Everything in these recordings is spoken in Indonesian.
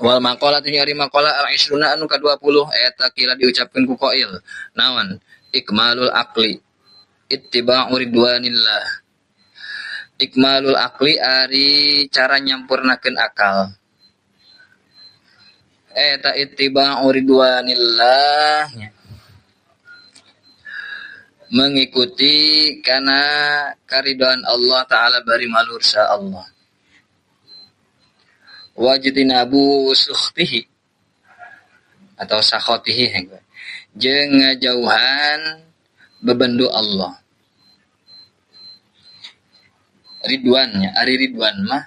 Wal maqalah tu nyari maqalah al-isruna anu ka-20 eta kila diucapkeun ku qail. Naon? Ikmalul aqli. Ittiba'u ridwanillah. Ikmalul aqli ari cara nyampurnakeun akal. Eta ittiba'u ridwanillah. Mengikuti kana karidaan Allah Ta'ala bari malur sa Allah. Wajtinabu sukhtihi atau sakhotihi jeung ngajauhan bebendu Allah. Ridwannya, ari ridwan mah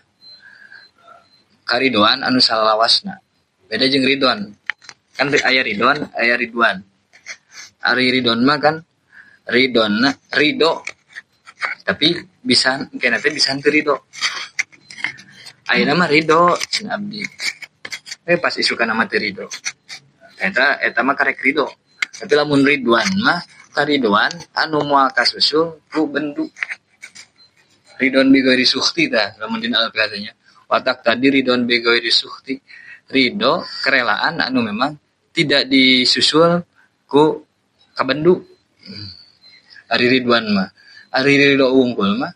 karidoan anu salawasna. Beda jeung ridwan. Kan aya ridwan, aya ridwan. Ari ridwan mah kan ridona ridho. Tapi bisa kena teh bisa teu ridho. Ayeuna mah ridho cing abdi. Pas isukan nama teu ridho. Eta mah karek ridho. Tapi lamun ridwan mah karidoan anu moal kasusul ku bendu. Ridwan bi ghairi sukhti tah lamun dina al-qadanya. Watak tadi ridwan bi ghairi sukhti. Ridho kerelaan anu memang tidak disusul ku kabendu. Ari ridwan mah, ari ridho unggul mah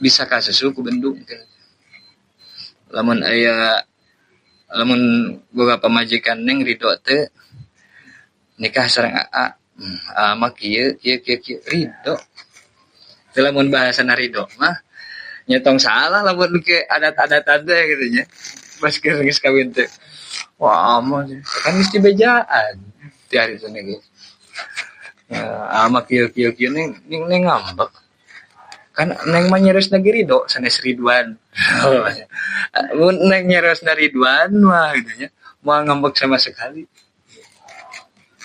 bisa kasusul ku bendu. Lamun boga pamajikan neng ridho teu nikah sareng AA. Mah kieu ridho. Teu lamun bahasana ridho mah nyetong salah lamun ke adat-adat teh gitu nya. Pas geus kawin teh. Wah, mah kan geus dibejaan. Ti hari cenah geus. Mah kieu neng ngambek. Kan neng mah nyeresna ge ridho sanes ridwan. Mun neng nyeresna ridwan mah gitu nya. Moal ngambek sama sekali.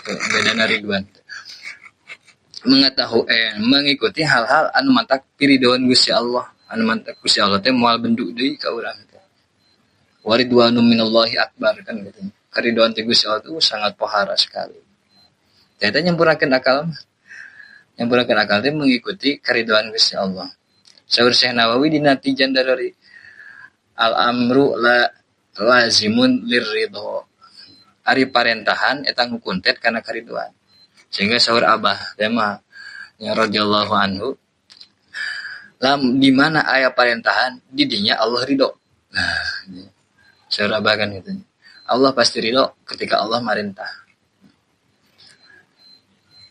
Bedana ridwan. Mengikuti hal-hal anu mantak piridoan Gusti Allah. Anu mantak Gusti Allah teh moal bendu deui ka urang teh. Waridwanu minallahi akbar kan gitu. Karidoan ti Gusti Allah itu sangat pohara sekali. Eta nyampurakeun akal. Nyampurakeun akal teh mengikuti karidoan Gusti Allah. Saur Syekh Nawawi dina Tijan Darari. Al-amru la lazimun lirridho. Ari parentahan eta ngukuntet kana karidoan. Sehingga saur Abah teh mah ya radhiyallahu anhu di mana aya parentahan di dinya Allah ridho. Nah, saur Abah kan gitu. Allah pasti ridho ketika Allah marintah.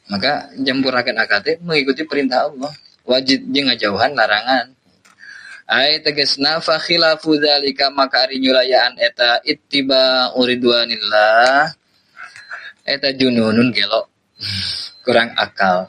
Maka nyampurakeun akal teh mengikuti perintah Allah. Wajib jeung ngajauhan larangan. Ai tegasna fa khilafu dzalika maka ari nyulayaan eta ittiba ridwanillah. Eta jununun gelo. Kurang akal.